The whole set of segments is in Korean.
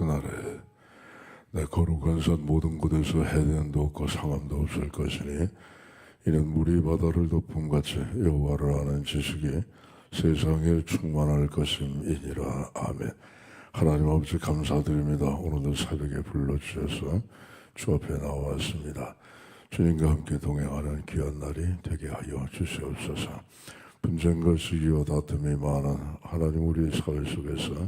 그날에 내 거룩한 산 모든 곳에서 해변도 없고 상함도 없을 것이니 이는 물이 바다를 덮음같이 여호와를 아는 지식이 세상에 충만할 것임이니라. 아멘. 하나님 아버지 감사드립니다. 오늘도 새벽에 불러주셔서 주 앞에 나왔습니다. 주님과 함께 동행하는 귀한 날이 되게 하여 주시옵소서. 분쟁과 시기와 다툼이 많은 하나님 우리 사회 속에서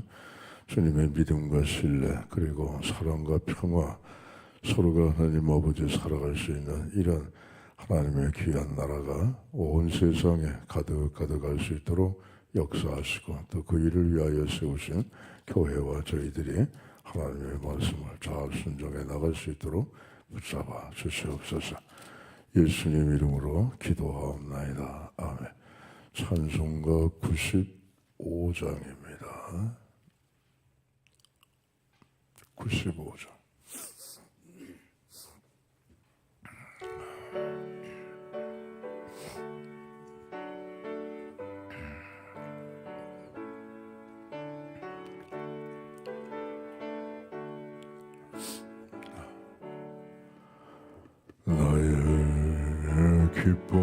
주님의 믿음과 신뢰 그리고 사랑과 평화 서로가 하나님 아버지 살아갈 수 있는 이런 하나님의 귀한 나라가 온 세상에 가득할 수 있도록 역사하시고 또 그 일을 위하여 세우신 교회와 저희들이 하나님의 말씀을 잘 순종해 나갈 수 있도록 붙잡아 주시옵소서. 예수님 이름으로 기도하옵나이다. 아멘. 찬송가 95장입니다. 95장. 나의 기쁨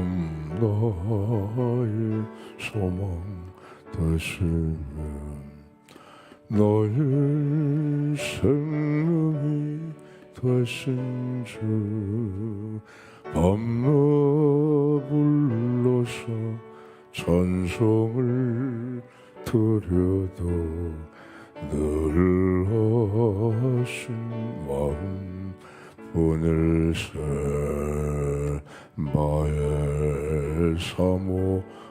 나의 소망 되시면 나의 생명이 되신 주 밤낮 불러서 찬송을 드려도 늘 하신 마음 오늘새 마에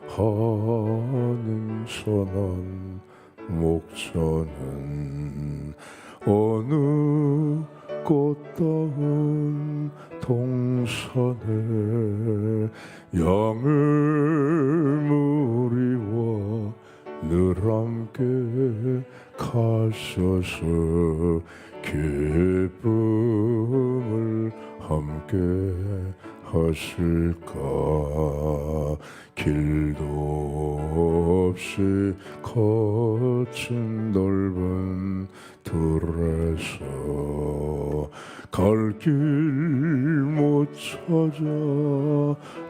사모하는 선한 목자는 어느 꽃다운 동산에 양을 무리와 늘 함께 가셔서 기쁨을 함께 하실까. 길도 없이 거친 넓은 들에서 갈 길 못 찾아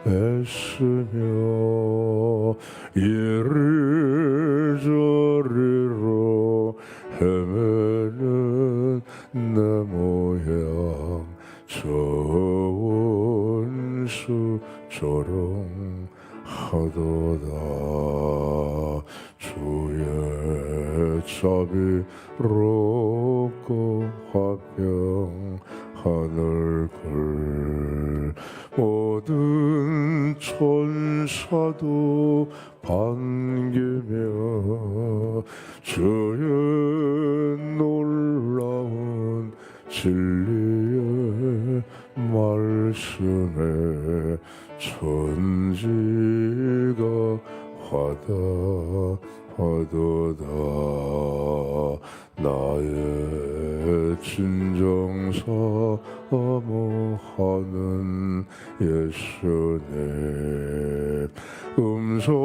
애쓰며 이리저리로 헤매는 내 모양 저원수처럼 하도다. 주의 자비롭고 화평한 얼굴 모든 천사도 반기며 주의 놀라운 진리의 말씀에 천지가 화답하도다. 나의 진정 사모하는 예수님 음성조차도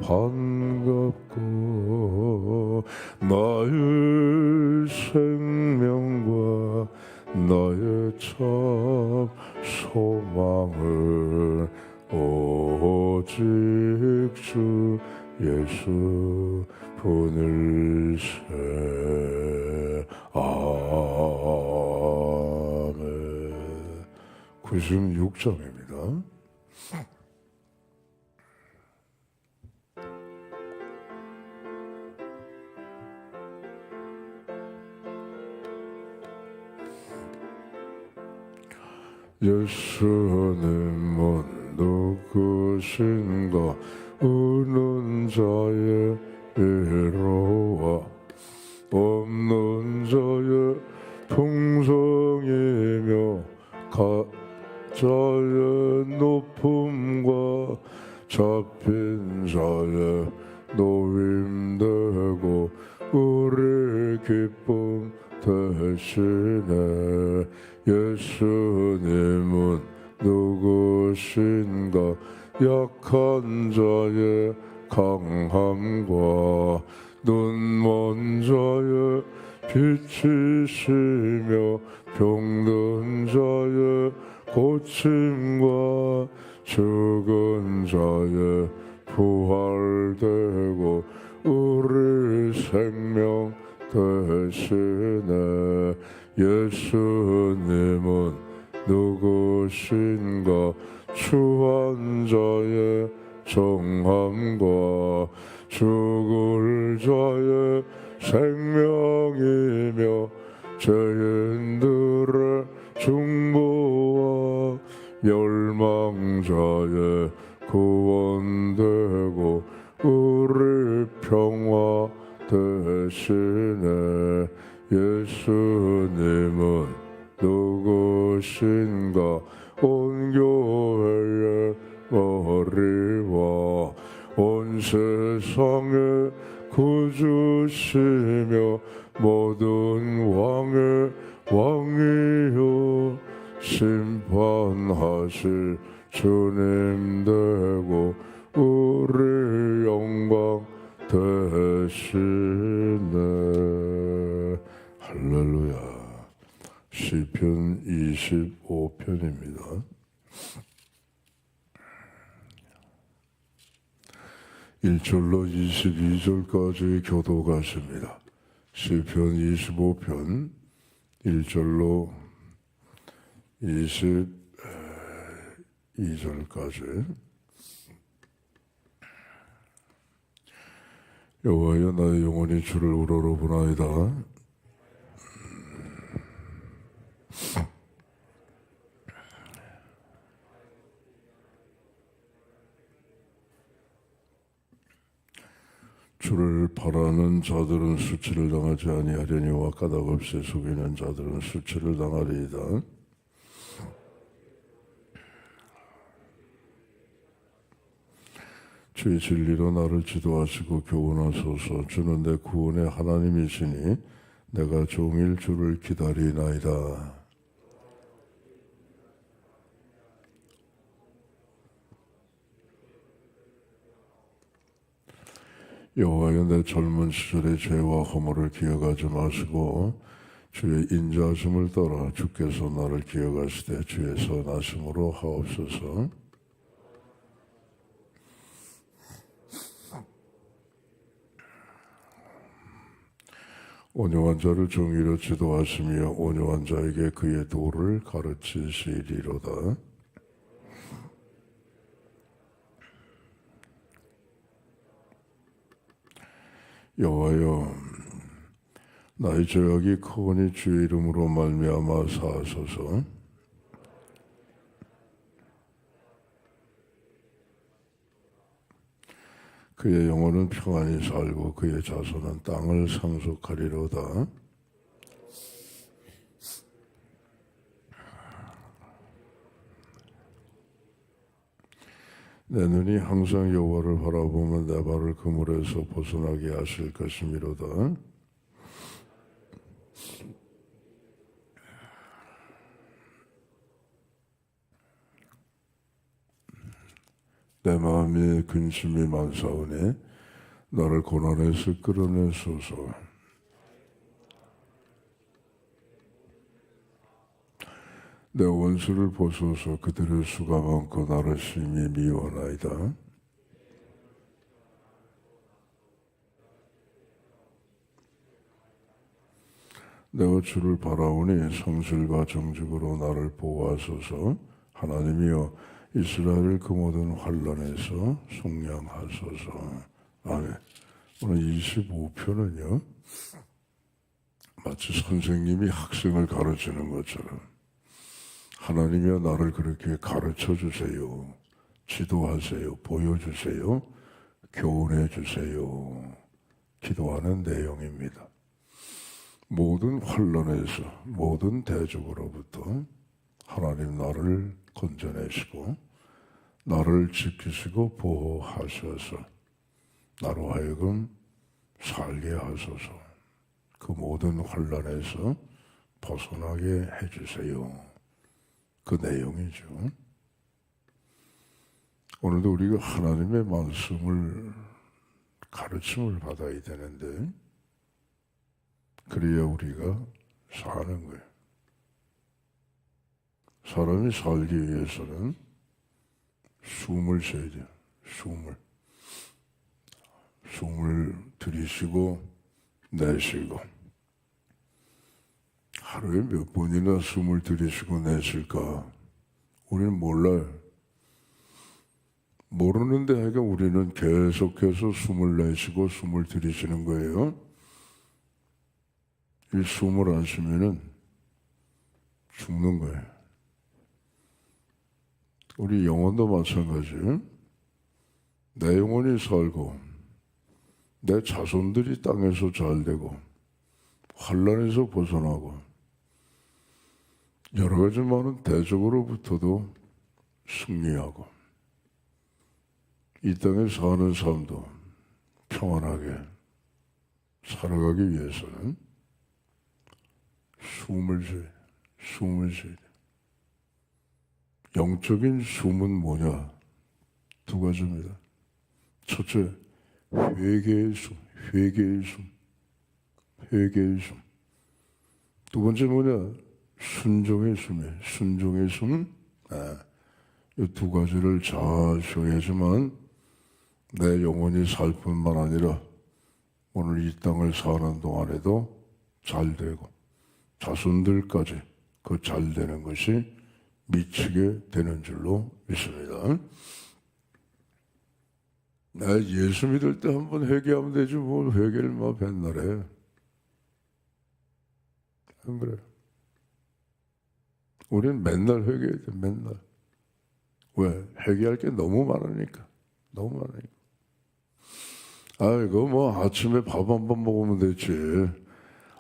반갑고 나의 생명과 나의 참 소망을 오직 주 예수 보낼세. 아멘. 96장입니다. 예수님은 누구신가. 우는 자의 위로와 없는 자의 풍성이며 가짜의 높음과 잡힌 자의 노임되고 우리 기쁨 대신에 예수님은 누구신가. 약한 자의 강함과 눈먼 자의 빛이시며 병든 자의 고침과 죽은 자의 부활되고 우리 생명 되시네. 예수님은 누구신가? 추한 자의 정함과 죽을 자의 생명이며 죄인들의 중보와 멸망자의 구원되고 우리 평화 되시네. 예수님은 누구신가? 온 교회의 머리와 온 세상의 구주시며 모든 왕의 왕이요 심판하실 주님 되고 우리 영광 되시네. 할렐루야. 시편 25편입니다. 1절로 22절까지 교도가십니다. 시편 25편 1절로 22절까지. 여호와여 나의 영혼이 주를 우러러보나이다. 주를 바라는 자들은 수치를 당하지 아니하려니와 까닭없이 속이는 자들은 수치를 당하리이다. 주의 진리로 나를 지도하시고 교훈하소서. 주는 내 구원의 하나님이시니 내가 종일 주를 기다리나이다. 여호와여 내 젊은 시절의 죄와 허물을 기억하지 마시고 주의 인자하심을 따라 주께서 나를 기억하시되 주의 선하심으로 하옵소서. 온유한 자를 정의로 지도하시며 온유한 자에게 그의 도를 가르치시리로다. 여호와여 나의 죄악이 크오니 주의 이름으로 말미암아 사하소서. 그의 영혼은 평안히 살고 그의 자손은 땅을 상속하리로다. 내 눈이 항상 여호와를 바라보면 내 발을 그물에서 벗어나게 하실 것이미로다. 내 마음이 근심이 많사오니 나를 고난에서 끌어내소서. 내 원수를 보소서. 그들의 수가 많고 나를 심히 미워하나이다. 내가 주를 바라오니 성실과 정직으로 나를 보호하소서. 하나님이여 이스라엘을 그 모든 환난에서 속량하소서. 아멘. 오늘 25편은요 마치 선생님이 학생을 가르치는 것처럼 하나님이여 나를 그렇게 가르쳐 주세요. 지도하세요. 보여주세요. 교훈해 주세요. 기도하는 내용입니다. 모든 환난에서 모든 대적으로부터 하나님 나를 건져내시고 나를 지키시고 보호하셔서 나로 하여금 살게 하소서. 그 모든 환난에서 벗어나게 해주세요. 그 내용이죠. 오늘도 우리가 하나님의 말씀을 가르침을 받아야 되는데 그래야 우리가 사는 거예요. 사람이 살기 위해서는 숨을 쉬어야 돼요. 숨을 들이쉬고 내쉬고. 하루에 몇 번이나 숨을 들이쉬고 내쉴까? 우리는 몰라요. 모르는데 하여간 우리는 계속해서 숨을 내쉬고 숨을 들이쉬는 거예요. 이 숨을 안 쉬면은 죽는 거예요. 우리 영혼도 마찬가지예요. 내 영혼이 살고 내 자손들이 땅에서 잘 되고 환난에서 벗어나고 여러 가지 많은 대적으로부터도 승리하고 이 땅에 사는 삶도 평안하게 살아가기 위해서는 숨을 쉬어야 돼. 영적인 숨은 뭐냐? 두 가지입니다. 첫째, 회개의 숨. 두 번째 뭐냐? 순종의 숨. 이 두 가지를 잘 쉬어야지만 내 영혼이 살 뿐만 아니라 오늘 이 땅을 사는 동안에도 잘 되고 자손들까지 그 잘 되는 것이 미치게 되는 줄로 믿습니다. 나 예수 믿을 때 한번 회개하면 되지 뭐 회개를 막 맨날 해. 안 그래? 우리는 맨날 회개해야 돼. 맨날. 왜? 회개할 게 너무 많으니까. 이거 뭐 아침에 밥 한 번 먹으면 됐지.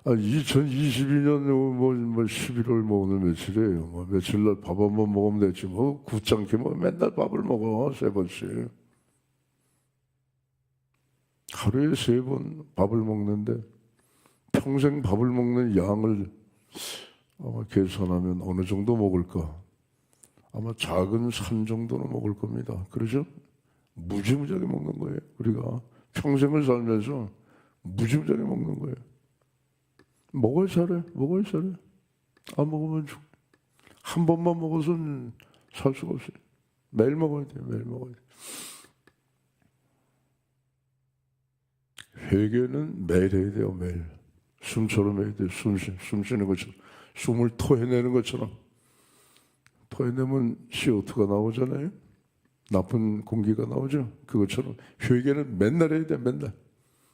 2022년 뭐 11월 뭐 오늘 며칠이에요. 뭐 며칠 날 밥 한 번 먹으면 됐지. 뭐 굳잖게 뭐 맨날 밥을 먹어. 3번씩. 하루에 3번 밥을 먹는데 평생 밥을 먹는 양을 아마 계산하면 어느 정도 먹을까? 아마 작은 산 정도는 먹을 겁니다. 그러죠? 무지무지하게 먹는 거예요. 우리가 평생을 살면서 무지무지하게 먹는 거예요. 먹어야 잘해. 안 먹으면 한 번만 먹어서는 살 수가 없어요. 매일 먹어야 돼요. 회개는 매일 해야 돼요. 매일. 숨처럼 해야 돼요. 숨 쉬는 것처럼. 숨을 토해내는 것처럼. 토해내면 CO2가 나오잖아요. 나쁜 공기가 나오죠. 그것처럼 회개는 맨날 해야 돼. 맨날.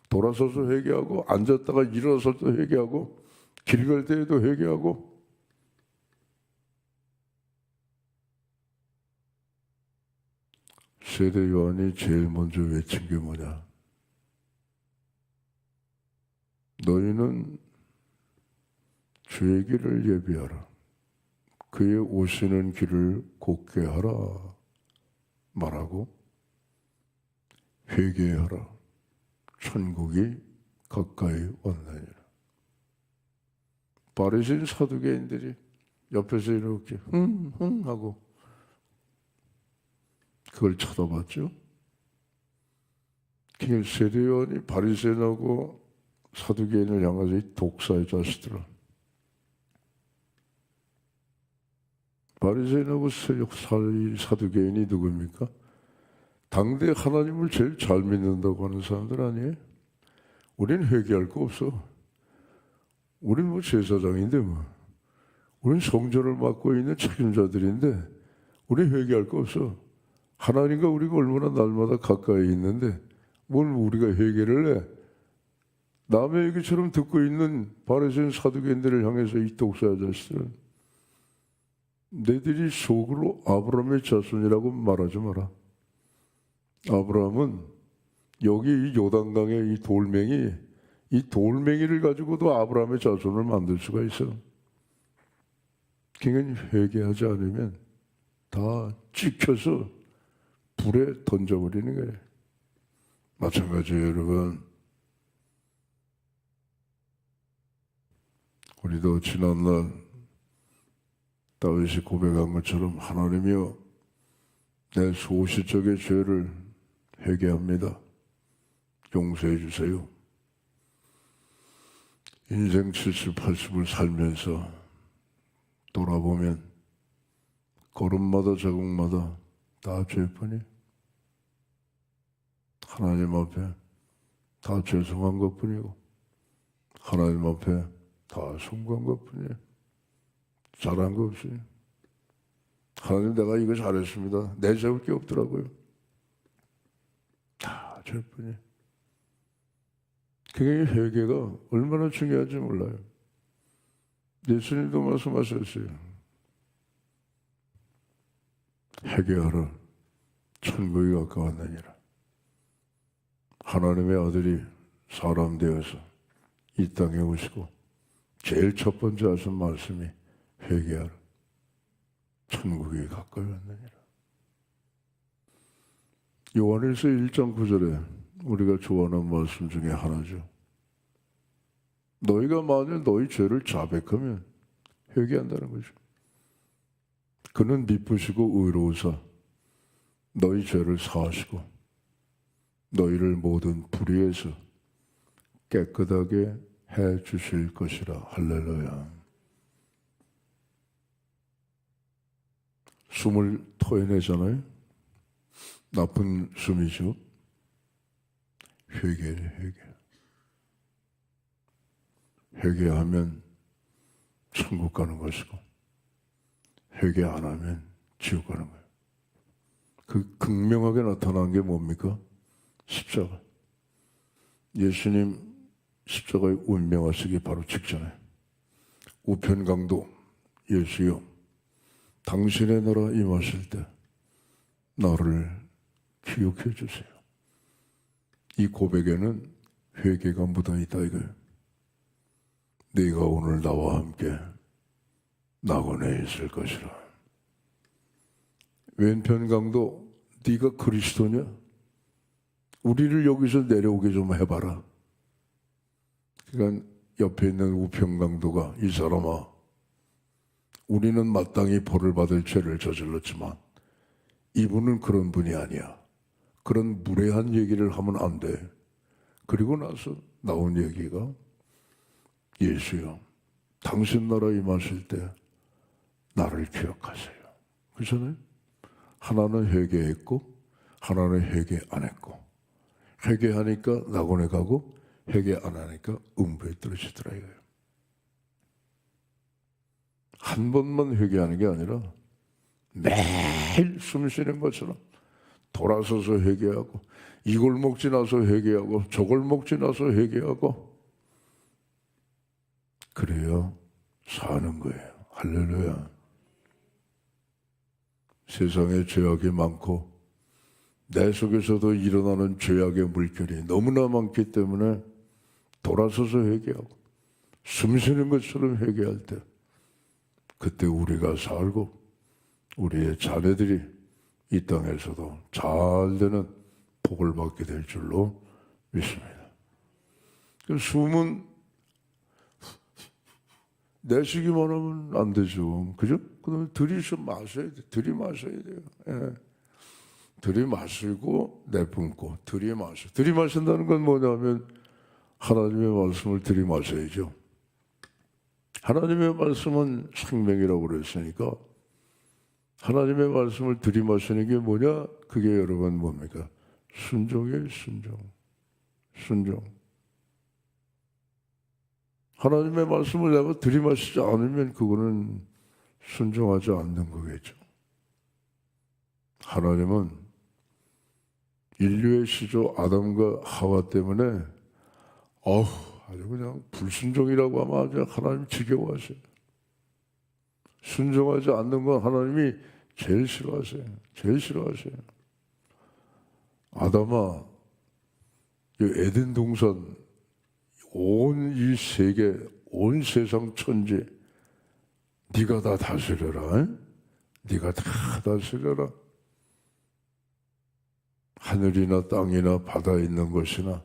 돌아서서 회개하고 앉았다가 일어설 때 회개하고 길 갈 때에도 회개하고. 세례 요한이 제일 먼저 외친 게 뭐냐? 너희는 주의 길을 예비하라. 그의 오시는 길을 곧게 하라 말하고 회개하라. 천국이 가까이 왔느니라. 바리새인 사두개인들이 옆에서 이렇게 흥 하고 그걸 쳐다봤죠. 세례 요한이 바리새인하고 사두개인을 향해서 이 독사의 자식들아. 바리새인하고 사두개인이 누구입니까? 당대 하나님을 제일 잘 믿는다고 하는 사람들 아니에요? 우리는 회개할 거 없어. 우리는 뭐 제사장인데 뭐. 우리는 성전을 맡고 있는 책임자들인데 우리는 회개할 거 없어. 하나님과 우리가 얼마나 날마다 가까이 있는데 뭘 우리가 회개를 해? 남의 얘기처럼 듣고 있는 바리새인 사두개인들을 향해서 이 독사 아저씨들은 너희들이 속으로 아브라함의 자손이라고 말하지 마라. 아브라함은 여기 이 요단강의 이 돌멩이를 가지고도 아브라함의 자손을 만들 수가 있어. 그러니까 회개하지 않으면 다 찍혀서 불에 던져버리는 거예요. 마찬가지예요, 여러분. 우리도 지난날 다윗이 고백한 것처럼 하나님이여 내 소시적의 죄를 회개합니다. 용서해 주세요. 인생 70, 80을 살면서 돌아보면 걸음마다 자국마다 다 죄뿐이에요. 하나님 앞에 다 죄송한 것뿐이고 하나님 앞에 다 숭고한 것뿐이에요. 잘한 거 없어요. 하나님, 내가 이거 잘했습니다. 내세울 게 없더라고요. 다 죄뿐이에요. 그게 회개가 얼마나 중요한지 몰라요. 예수님도 말씀하셨어요. 회개하라, 천국이 가까웠느니라. 하나님의 아들이 사람 되어서 이 땅에 오시고 제일 첫 번째 하신 말씀이 회개하라, 천국이 가까이 왔느니라. 요한일서 1장 9절에 우리가 좋아하는 말씀 중에 하나죠. 너희가 만일 너희 죄를 자백하면 회개한다는 거죠. 그는 미쁘시고 의로우사 너희 죄를 사하시고 너희를 모든 불의에서 깨끗하게 해 주실 것이라. 할렐루야. 숨을 토해내잖아요. 나쁜 숨이죠. 회개를 회개하면 천국 가는 것이고 회개 안 하면 지옥 가는 거예요. 그 극명하게 나타난 게 뭡니까? 십자가. 예수님 십자가에 운명하시기 바로 직전에 우편강도 예수여 당신의 나라 임하실 때 나를 기억해 주세요. 이 고백에는 회개가 묻어있다 이거예요. 네가 오늘 나와 함께 낙원에 있을 것이라. 왼편 강도 네가 그리스도냐? 우리를 여기서 내려오게 좀 해봐라. 그러니까 옆에 있는 우편 강도가 이 사람아, 우리는 마땅히 벌을 받을 죄를 저질렀지만 이분은 그런 분이 아니야. 그런 무례한 얘기를 하면 안 돼. 그리고 나서 나온 얘기가 예수여 당신 나라 임하실 때 나를 기억하세요. 그렇잖아요. 하나는 회개했고 하나는 회개 안 했고, 회개하니까 낙원에 가고 회개 안 하니까 음부에 떨어지더라 이거예요. 한 번만 회개하는 게 아니라 매일 숨 쉬는 것처럼 돌아서서 회개하고, 이 골목 지나서 회개하고 저 골목 지나서 회개하고, 그래야 사는 거예요. 할렐루야. 세상에 죄악이 많고 내 속에서도 일어나는 죄악의 물결이 너무나 많기 때문에 돌아서서 회개하고 숨 쉬는 것처럼 회개할 때, 그때 우리가 살고 우리의 자녀들이 이 땅에서도 잘 되는 복을 받게 될 줄로 믿습니다. 숨은 내쉬기만 하면 안 되죠. 그죠? 그러면 들이마셔야 돼. 들이마셔야 돼요. 예. 들이마시고 내뿜고 들이마셔. 들이마신다는 건 뭐냐면 하나님의 말씀을 들이마셔야죠. 하나님의 말씀은 생명이라고 그랬으니까 하나님의 말씀을 들이마시는 게 뭐냐? 그게 여러분 뭡니까? 순종이에요. 순종. 하나님의 말씀을 내가 들이마시지 않으면 그거는 순종하지 않는 거겠죠. 하나님은 인류의 시조 아담과 하와 때문에 아주 그냥 불순종이라고 하면 아주 하나님 지겨워하세요. 순종하지 않는 건 하나님이 제일 싫어하세요. 아담아, 에덴 동산 온 이 세계, 온 세상 천지 네가 다 다스려라. 네가 다 다스려라. 하늘이나 땅이나 바다에 있는 것이나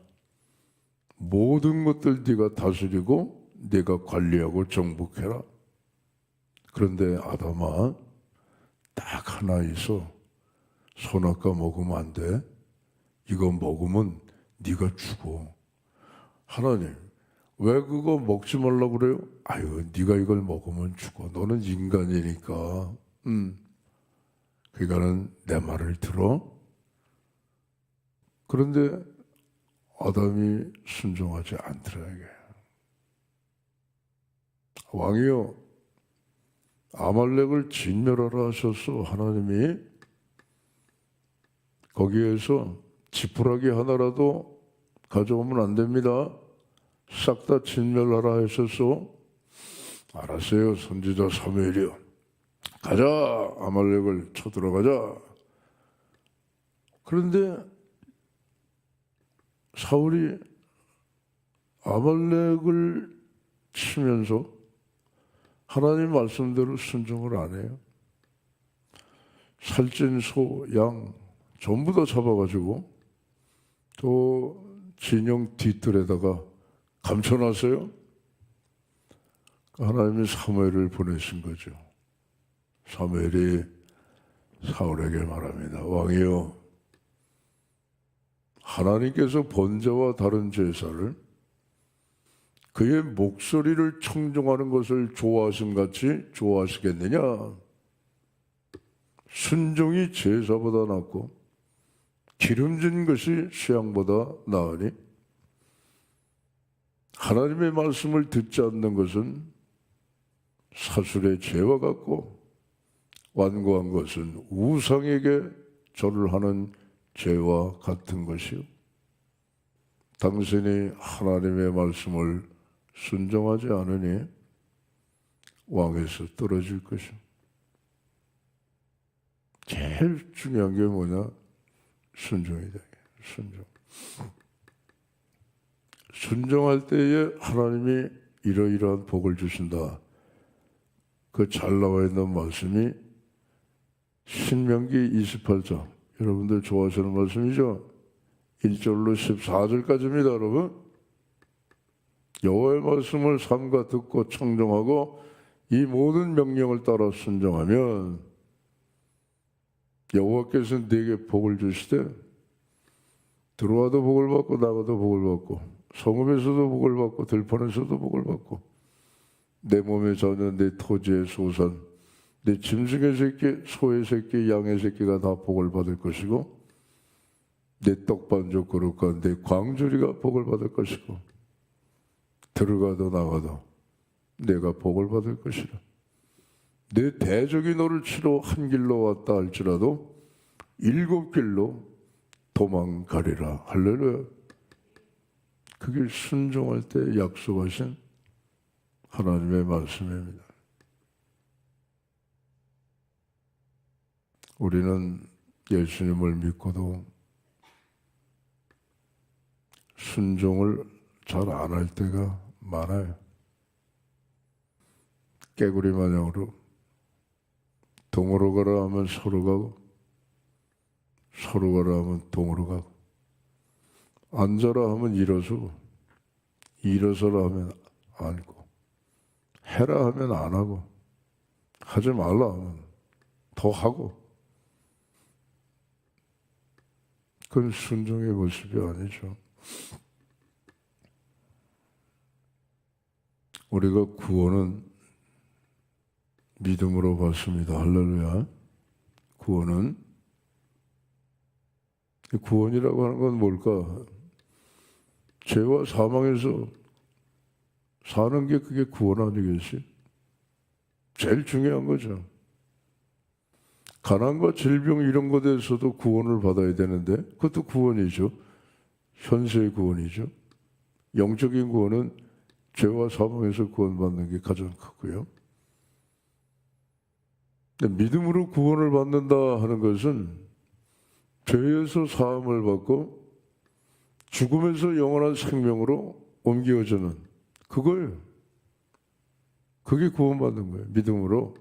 모든 것들 네가 다스리고 네가 관리하고 정복해라. 그런데 아담아, 딱 하나 있어. 선악과 먹으면 안 돼. 이거 먹으면 네가 죽어. 하나님, 왜 그거 먹지 말라고 그래요? 아유, 네가 이걸 먹으면 죽어. 너는 인간이니까. 그러니까는 내 말을 들어. 그런데 아담이 순종하지 않더라. 왕이여, 아말렉을 진멸하라 하셔서 하나님이 거기에서 지푸라기 하나라도 가져오면 안 됩니다. 싹 다 진멸하라 하셔서 알았어요. 선지자 사무엘이요. 가자. 아말렉을 쳐들어가자. 그런데 사울이 아말렉을 치면서 하나님 말씀대로 순종을 안 해요. 살찐 소, 양 전부 다 잡아가지고 또 진영 뒤뜰에다가 감춰놨어요. 하나님이 사무엘을 보내신 거죠. 사무엘이 사울에게 말합니다. 왕이여, 하나님께서 번제와 다른 제사를 그의 목소리를 청종하는 것을 좋아하신 같이 좋아하시겠느냐? 순종이 제사보다 낫고 기름진 것이 수양보다 나으니 하나님의 말씀을 듣지 않는 것은 사술의 죄와 같고 완고한 것은 우상에게 절을 하는 죄와 같은 것이요. 당신이 하나님의 말씀을 순종하지 않으니 왕에서 떨어질 것이요. 제일 중요한 게 뭐냐? 순종이다. 순종. 순종할 때에 하나님이 이러이러한 복을 주신다. 그 잘 나와 있는 말씀이 신명기 28장. 여러분들 좋아하시는 말씀이죠? 1절로 14절까지입니다, 여러분. 여호와의 말씀을 삼가 듣고 청종하고 이 모든 명령을 따라 순종하면 여호와께서 네게 복을 주시되 들어와도 복을 받고 나가도 복을 받고 성읍에서도 복을 받고 들판에서도 복을 받고 내 몸의 자녀, 내 토지의 소산, 내 짐승의 새끼, 소의 새끼, 양의 새끼가 다 복을 받을 것이고 내 떡반죽 그릇과 내 광주리가 복을 받을 것이고 들어가도 나가도 내가 복을 받을 것이라. 내 대적이 너를 치러 한 길로 왔다 할지라도 7길로 도망가리라. 할렐루야. 그게 순종할 때 약속하신 하나님의 말씀입니다. 우리는 예수님을 믿고도 순종을 잘 안 할 때가 많아요. 깨구리 마냥으로 동으로 가라 하면 서로 가고 서로 가라 하면 동으로 가고 앉아라 하면 일어서고 일어서라 하면 앉고 해라 하면 안 하고 하지 말라 하면 더 하고 그건 순종의 모습이 아니죠. 우리가 구원은 믿음으로 받습니다. 할렐루야. 구원이라고 하는 건 뭘까? 죄와 사망에서 사는 게 그게 구원 아니겠어요? 제일 중요한 거죠. 가난과 질병 이런 것에서도 구원을 받아야 되는데 그것도 구원이죠. 현세의 구원이죠. 영적인 구원은 죄와 사망에서 구원받는 게 가장 크고요. 믿음으로 구원을 받는다 하는 것은 죄에서 사함을 받고 죽음에서 영원한 생명으로 옮겨지는 그거예요. 그게 구원받는 거예요. 믿음으로.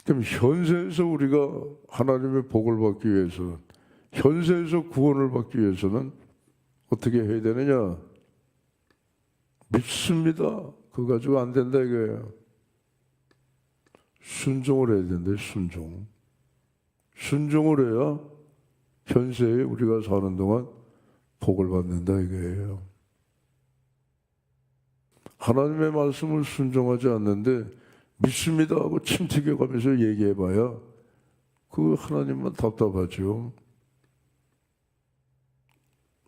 그럼 현세에서 우리가 하나님의 복을 받기 위해서는 현세에서 구원을 받기 위해서는 어떻게 해야 되느냐? 믿습니다. 그거 가지고 안 된다 이거예요. 순종을 해야 된대. 순종을 해야 현세에 우리가 사는 동안 복을 받는다 이거예요. 하나님의 말씀을 순종하지 않는데 믿습니다 하고 침튀겨가면서 얘기해봐야 그 하나님만 답답하죠.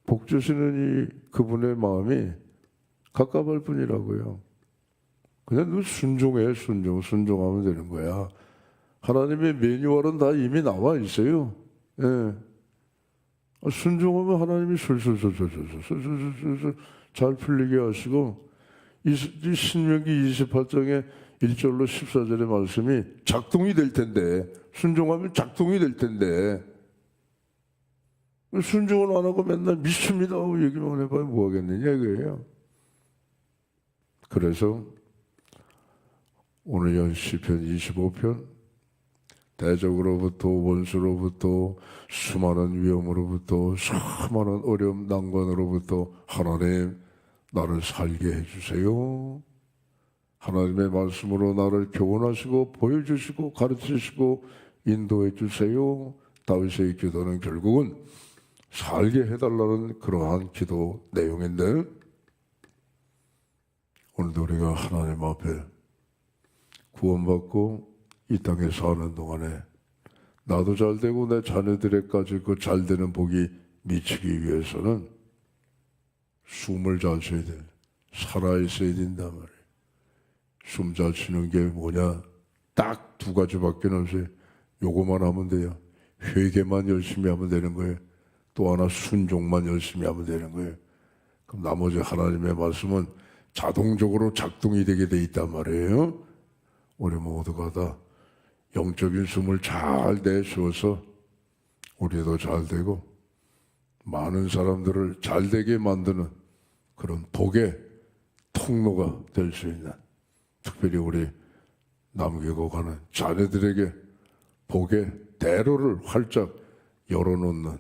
복 주시는 이 그분의 마음이 갑갑할 뿐이라고요. 그냥 너 순종해. 순종하면 되는 거야. 하나님의 매뉴얼은 다 이미 나와 있어요. 예. 순종하면 하나님이 술술술술술술술술술 잘 풀리게 하시고, 이 신명기 28장의 1절로 14절의 말씀이 작동이 될 텐데, 순종하면 작동이 될 텐데, 순종을 안 하고 맨날 믿습니다 하고 얘기만 해봐야 뭐 하겠느냐 이거예요. 그래서 오늘 시편 25편 대적으로부터 원수로부터 수많은 위험으로부터 수많은 어려움 난관으로부터 하나님 나를 살게 해주세요. 하나님의 말씀으로 나를 교훈하시고 보여주시고 가르치시고 인도해 주세요. 다윗의 기도는 결국은 살게 해달라는 그러한 기도 내용인데, 오늘도 우리가 하나님 앞에 구원받고 이 땅에 사는 동안에 나도 잘되고 내 자녀들에까지 그 잘되는 복이 미치기 위해서는 숨을 잘 쉬어야 돼. 살아있어야 된단 말이에요. 숨 잘 쉬는 게 뭐냐? 딱 두 가지밖에 없어요. 요거만 하면 돼요. 회개만 열심히 하면 되는 거예요. 또 하나 순종만 열심히 하면 되는 거예요. 그럼 나머지 하나님의 말씀은 자동적으로 작동이 되게 돼 있단 말이에요. 우리 모두가 다 영적인 숨을 잘 내쉬어서 우리도 잘 되고 많은 사람들을 잘 되게 만드는 그런 복의 통로가 될 수 있는, 특별히 우리 남기고 가는 자녀들에게 복의 대로를 활짝 열어놓는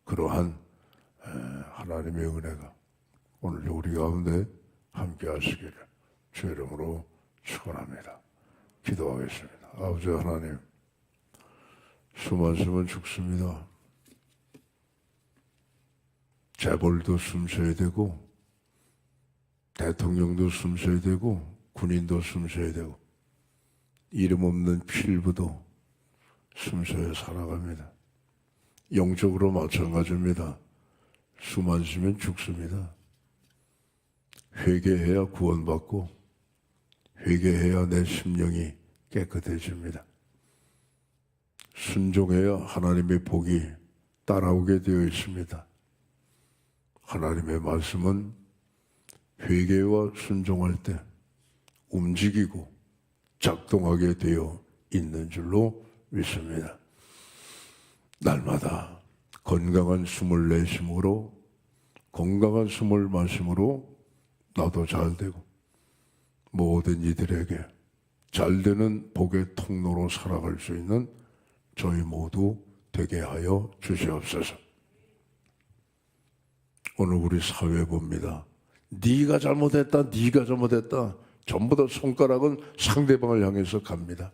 그러한 하나님의 은혜가 오늘 우리 가운데 함께 하시기를 주의 이름으로 축원합니다. 기도하겠습니다. 아버지 하나님, 숨 쉬면 죽습니다. 재벌도 숨 쉬어야 되고 대통령도 숨 쉬어야 되고 군인도 숨 쉬어야 되고 이름 없는 필부도 숨 쉬어 살아갑니다. 영적으로 마찬가지입니다. 숨 안 쉬면 죽습니다. 회개해야 구원받고 회개해야 내 심령이 깨끗해집니다. 순종해야 하나님의 복이 따라오게 되어 있습니다. 하나님의 말씀은 회개와 순종할 때 움직이고 작동하게 되어 있는 줄로 믿습니다. 날마다 건강한 숨을 내쉬므로, 건강한 숨을 마심으로 나도 잘 되고 모든 이들에게 잘 되는 복의 통로로 살아갈 수 있는 저희 모두 되게 하여 주시옵소서. 오늘 우리 사회 봅니다. 네가 잘못했다, 네가 잘못했다. 전부 다 손가락은 상대방을 향해서 갑니다.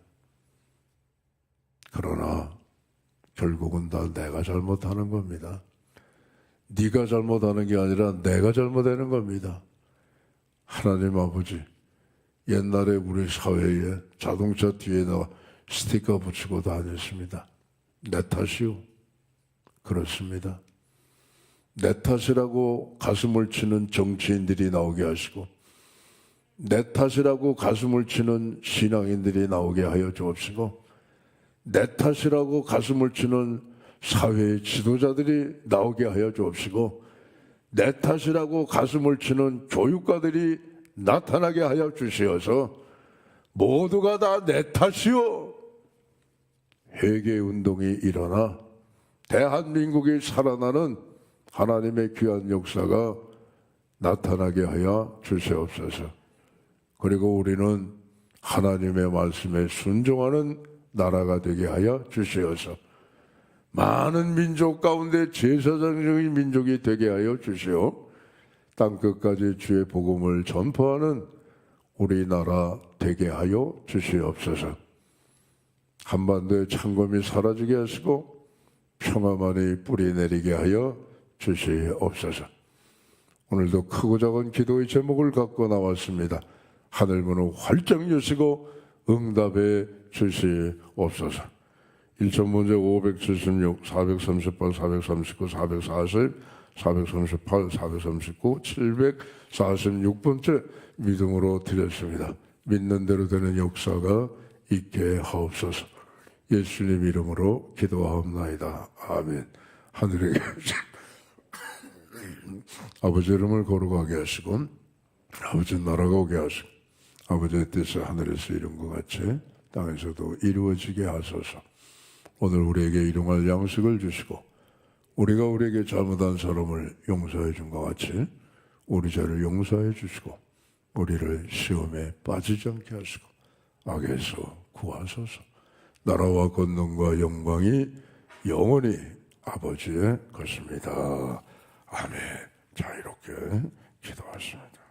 그러나 결국은 다 내가 잘못하는 겁니다. 네가 잘못하는 게 아니라 내가 잘못하는 겁니다. 하나님 아버지, 옛날에 우리 사회에 자동차 뒤에다가 스티커 붙이고 다녔습니다. 내 탓이요. 그렇습니다. 내 탓이라고 가슴을 치는 정치인들이 나오게 하시고 내 탓이라고 가슴을 치는 신앙인들이 나오게 하여 주옵시고 내 탓이라고 가슴을 치는 사회의 지도자들이 나오게 하여 주옵시고 내 탓이라고 가슴을 치는 교육가들이 나타나게 하여 주시어서 모두가 다 내 탓이요. 회개운동이 일어나 대한민국이 살아나는 하나님의 귀한 역사가 나타나게 하여 주시옵소서. 그리고 우리는 하나님의 말씀에 순종하는 나라가 되게 하여 주시어서 많은 민족 가운데 제사장적인 민족이 되게 하여 주시오. 땅끝까지 주의 복음을 전파하는 우리나라 되게 하여 주시옵소서. 한반도의 창검이 사라지게 하시고 평화만이 뿌리 내리게 하여 주시옵소서. 오늘도 크고 작은 기도의 제목을 갖고 나왔습니다. 하늘문을 활짝 여시고 응답해 주시옵소서. 1천 문제 576, 438, 439, 440, 438, 439, 746번째 믿음으로 드렸습니다. 믿는 대로 되는 역사가 있게 하옵소서. 예수님 이름으로 기도하옵나이다. 아멘. 하늘에 계신 아버지 이름을 거룩하게 하시고 아버지 나라가 오게 하시고 아버지의 뜻이 하늘에서 이룬 것 같이 땅에서도 이루어지게 하소서. 오늘 우리에게 일용할 양식을 주시고 우리가 우리에게 잘못한 사람을 용서해 준 것 같이 우리 죄를 용서해 주시고 우리를 시험에 빠지지 않게 하시고 악에서 구하소서. 나라와 권능과 영광이 영원히 아버지의 것입니다. 아멘. 자, 이렇게 기도하십니다.